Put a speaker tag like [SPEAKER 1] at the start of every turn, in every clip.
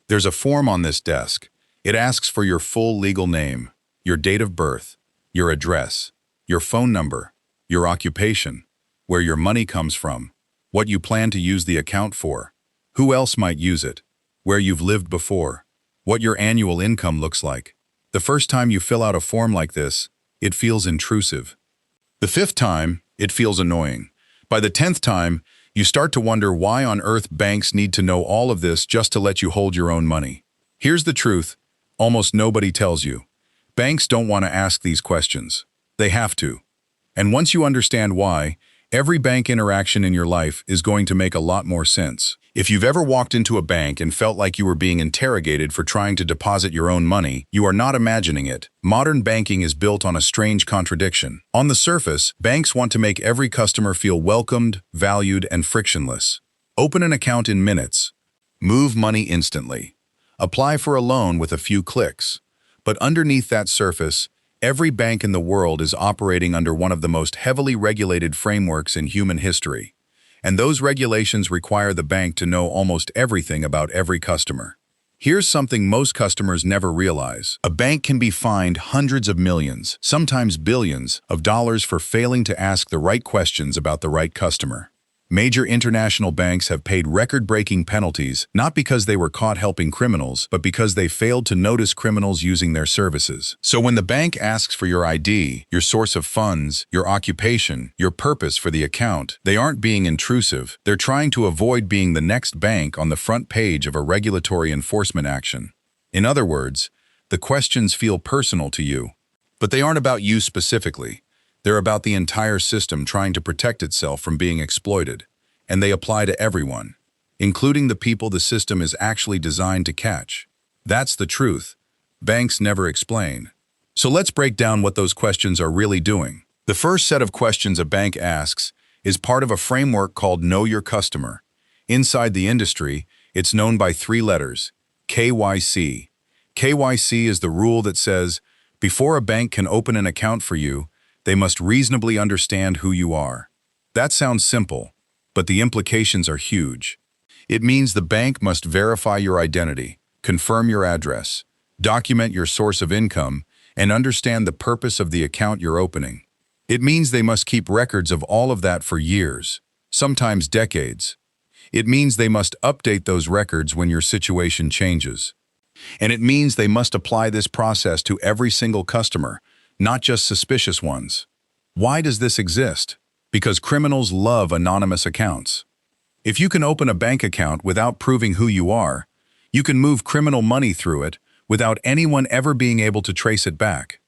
[SPEAKER 1] There's a form on this desk. It asks for your full legal name, your date of birth, your address, your phone number, your occupation, where your money comes from, what you plan to use the account for, who else might use it, where you've lived before, what your annual income looks like. The first time you fill out a form like this, it feels intrusive. The 5th time, it feels annoying. By the 10th time, you start to wonder why on earth banks need to know all of this just to let you hold your own money. Here's the truth, almost nobody tells you. Banks don't want to ask these questions. They have to. And once you understand why, every bank interaction in your life is going to make a lot more sense. If you've ever walked into a bank and felt like you were being interrogated for trying to deposit your own money, you are not imagining it. Modern banking is built on a strange contradiction. On the surface, banks want to make every customer feel welcomed, valued, and frictionless. Open an account in minutes. Move money instantly. Apply for a loan with a few clicks. But underneath that surface, every bank in the world is operating under one of the most heavily regulated frameworks in human history. And those regulations require the bank to know almost everything about every customer. Here's something most customers never realize. A bank can be fined hundreds of millions, sometimes billions, of dollars for failing to ask the right questions about the right customer. Major international banks have paid record-breaking penalties, not because they were caught helping criminals, but because they failed to notice criminals using their services. So when the bank asks for your ID, your source of funds, your occupation, your purpose for the account, they aren't being intrusive. They're trying to avoid being the next bank on the front page of a regulatory enforcement action. In other words, the questions feel personal to you. But they aren't about you specifically. They're about the entire system trying to protect itself from being exploited, and they apply to everyone, including the people the system is actually designed to catch. That's the truth. Banks never explain. So let's break down what those questions are really doing. The first set of questions a bank asks is part of a framework called Know Your Customer. Inside the industry, it's known by 3 letters, KYC. KYC is the rule that says, before a bank can open an account for you, they must reasonably understand who you are. That sounds simple, but the implications are huge. It means the bank must verify your identity, confirm your address, document your source of income, and understand the purpose of the account you're opening. It means they must keep records of all of that for years, sometimes decades. It means they must update those records when your situation changes. And it means they must apply this process to every single customer, not just suspicious ones. Why does this exist? Because criminals love anonymous accounts. If you can open a bank account without proving who you are, you can move criminal money through it without anyone ever being able to trace it back.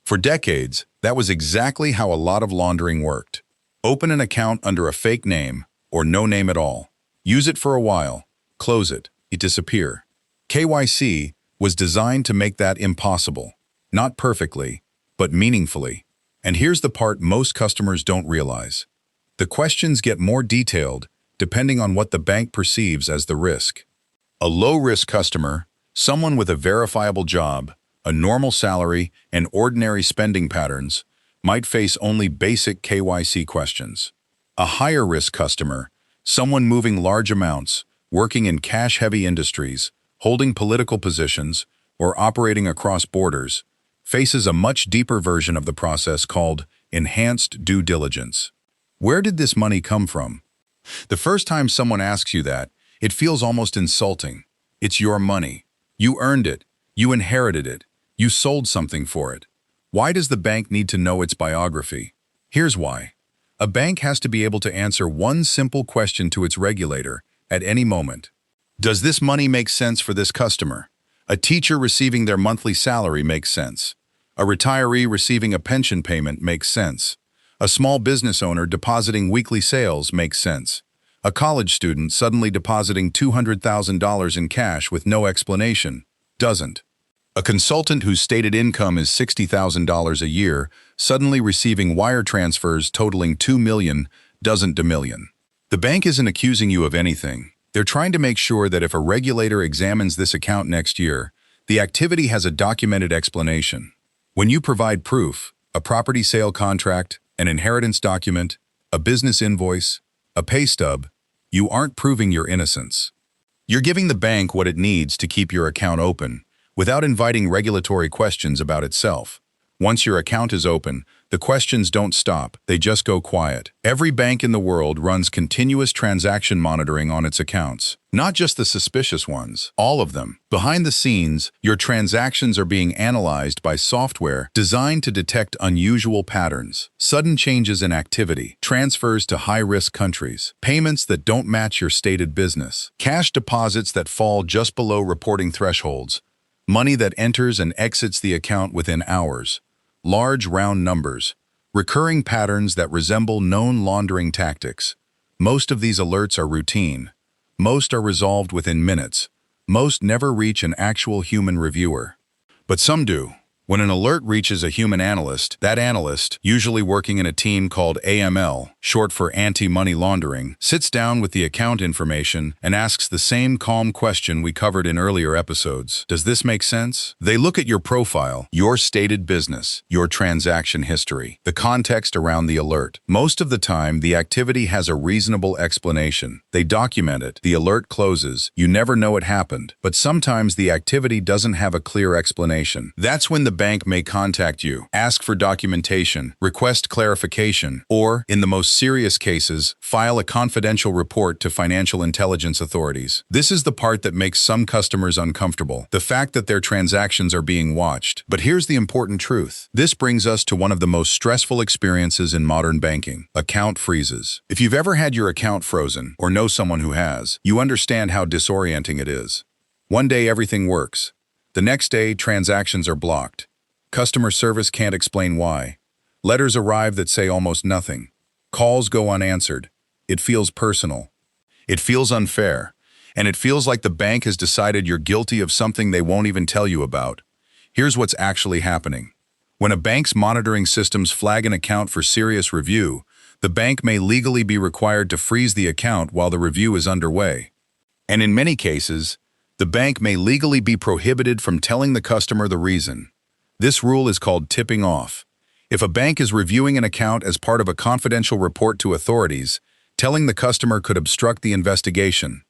[SPEAKER 1] For decades, that was exactly how a lot of laundering worked. Open an account under a fake name or no name at all. Use it for a while, close it, disappear. KYC was designed to make that impossible. Not perfectly, but meaningfully. And here's the part most customers don't realize. The questions get more detailed depending on what the bank perceives as the risk. A low-risk customer, someone with a verifiable job, a normal salary, and ordinary spending patterns, might face only basic KYC questions. A higher-risk customer, someone moving large amounts, working in cash-heavy industries, holding political positions, or operating across borders, faces a much deeper version of the process called enhanced due diligence. Where did this money come from? The first time someone asks you that, it feels almost insulting. It's your money. You earned it. You inherited it. You sold something for it. Why does the bank need to know its biography? Here's why. A bank has to be able to answer one simple question to its regulator at any moment. Does this money make sense for this customer? A teacher receiving their monthly salary makes sense. A retiree receiving a pension payment makes sense. A small business owner depositing weekly sales makes sense. A college student suddenly depositing $200,000 in cash with no explanation doesn't. A consultant whose stated income is $60,000 a year suddenly receiving wire transfers totaling $2 million doesn't demillion. The bank isn't accusing you of anything. They're trying to make sure that if a regulator examines this account next year, the activity has a documented explanation. When you provide proof, a property sale contract, an inheritance document, a business invoice, a pay stub, you aren't proving your innocence. You're giving the bank what it needs to keep your account open, without inviting regulatory questions about itself. Once your account is open, the questions don't stop, they just go quiet. Every bank in the world runs continuous transaction monitoring on its accounts. Not just the suspicious ones, all of them. Behind the scenes, your transactions are being analyzed by software designed to detect unusual patterns, sudden changes in activity, transfers to high-risk countries, payments that don't match your stated business, cash deposits that fall just below reporting thresholds, money that enters and exits the account within hours, large round numbers, recurring patterns that resemble known laundering tactics. Most of these alerts are routine. Most are resolved within minutes. Most never reach an actual human reviewer. But some do. When an alert reaches a human analyst, that analyst, usually working in a team called AML, short for anti-money laundering, sits down with the account information and asks the same calm question we covered in earlier episodes. Does this make sense? They look at your profile, your stated business, your transaction history, the context around the alert. Most of the time, the activity has a reasonable explanation. They document it. The alert closes. You never know it happened. But sometimes the activity doesn't have a clear explanation. That's when the bank may contact you, ask for documentation, request clarification, or, in the most serious cases, file a confidential report to financial intelligence authorities. This is the part that makes some customers uncomfortable, the fact that their transactions are being watched. But here's the important truth. This brings us to one of the most stressful experiences in modern banking: account freezes. If you've ever had your account frozen, or know someone who has, you understand how disorienting it is. One day everything works. The next day, transactions are blocked. Customer service can't explain why. Letters arrive that say almost nothing. Calls go unanswered. It feels personal. It feels unfair. And it feels like the bank has decided you're guilty of something they won't even tell you about. Here's what's actually happening. When a bank's monitoring systems flag an account for serious review, the bank may legally be required to freeze the account while the review is underway. And in many cases, the bank may legally be prohibited from telling the customer the reason. This rule is called tipping off. If a bank is reviewing an account as part of a confidential report to authorities, telling the customer could obstruct the investigation.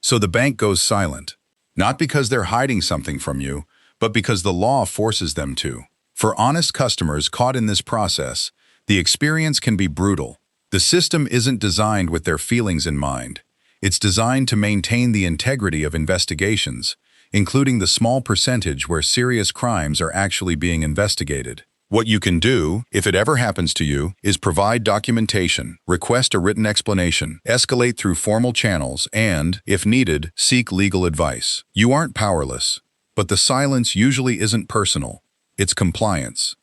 [SPEAKER 1] So the bank goes silent. Not because they're hiding something from you, but because the law forces them to. For honest customers caught in this process, the experience can be brutal. The system isn't designed with their feelings in mind. It's designed to maintain the integrity of investigations, including the small percentage where serious crimes are actually being investigated. What you can do, if it ever happens to you, is provide documentation, request a written explanation, escalate through formal channels, and, if needed, seek legal advice. You aren't powerless, but the silence usually isn't personal. It's compliance.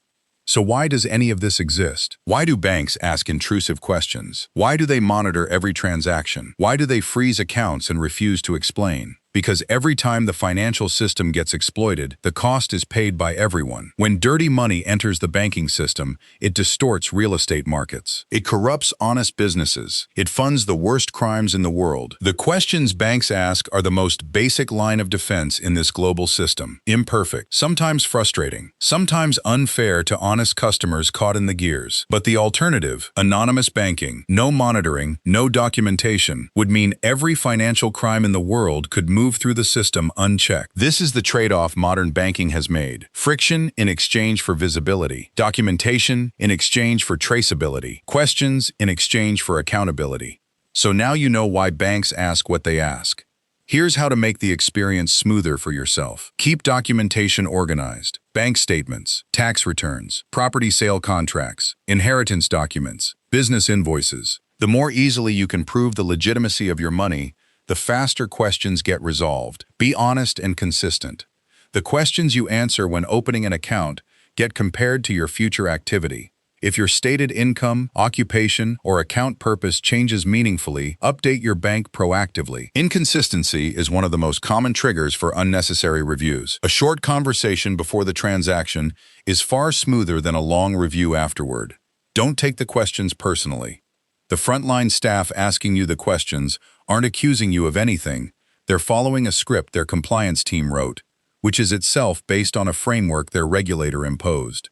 [SPEAKER 1] So why does any of this exist? Why do banks ask intrusive questions? Why do they monitor every transaction? Why do they freeze accounts and refuse to explain? Because every time the financial system gets exploited, the cost is paid by everyone. When dirty money enters the banking system, it distorts real estate markets. It corrupts honest businesses. It funds the worst crimes in the world. The questions banks ask are the most basic line of defense in this global system. Imperfect, sometimes frustrating, sometimes unfair to honest customers caught in the gears. But the alternative, anonymous banking, no monitoring, no documentation, would mean every financial crime in the world could move through the system unchecked. This is the trade-off modern banking has made. Friction in exchange for visibility. Documentation in exchange for traceability. Questions in exchange for accountability. So now you know why banks ask what they ask. Here's how to make the experience smoother for yourself. Keep documentation organized. Bank statements, tax returns, property sale contracts, inheritance documents, business invoices. The more easily you can prove the legitimacy of your money, the faster questions get resolved. Be honest and consistent. The questions you answer when opening an account get compared to your future activity. If your stated income, occupation, or account purpose changes meaningfully, update your bank proactively. Inconsistency is one of the most common triggers for unnecessary reviews. A short conversation before the transaction is far smoother than a long review afterward. Don't take the questions personally. The frontline staff asking you the questions aren't accusing you of anything. They're following a script their compliance team wrote, which is itself based on a framework their regulator imposed.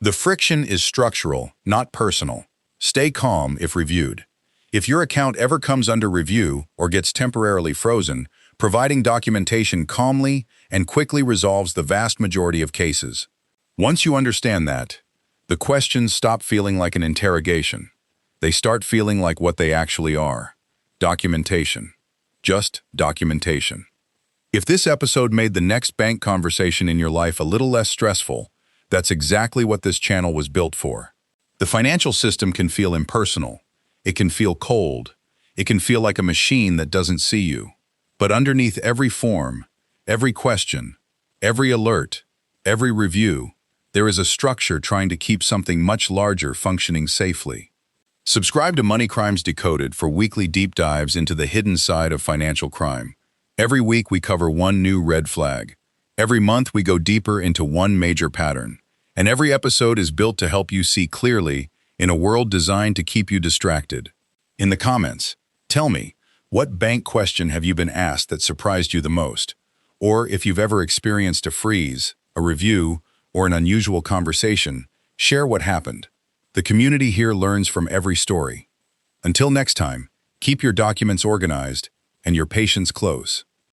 [SPEAKER 1] The friction is structural, not personal. Stay calm if reviewed. If your account ever comes under review or gets temporarily frozen, Providing documentation calmly and quickly resolves the vast majority of cases. Once you understand that, the questions stop feeling like an interrogation. They start feeling like what they actually are: documentation. Just documentation. If this episode made the next bank conversation in your life a little less stressful, that's exactly what this channel was built for. The financial system can feel impersonal. It can feel cold. It can feel like a machine that doesn't see you. But underneath every form, every question, every alert, every review, there is a structure trying to keep something much larger functioning safely. Subscribe to Money Crimes Decoded for weekly deep dives into the hidden side of financial crime. Every week we cover one new red flag. Every month we go deeper into one major pattern. And every episode is built to help you see clearly in a world designed to keep you distracted. In the comments, tell me, what bank question have you been asked that surprised you the most? Or if you've ever experienced a freeze, a review, or an unusual conversation, share what happened. The community here learns from every story. Until next time, keep your documents organized and your patience close.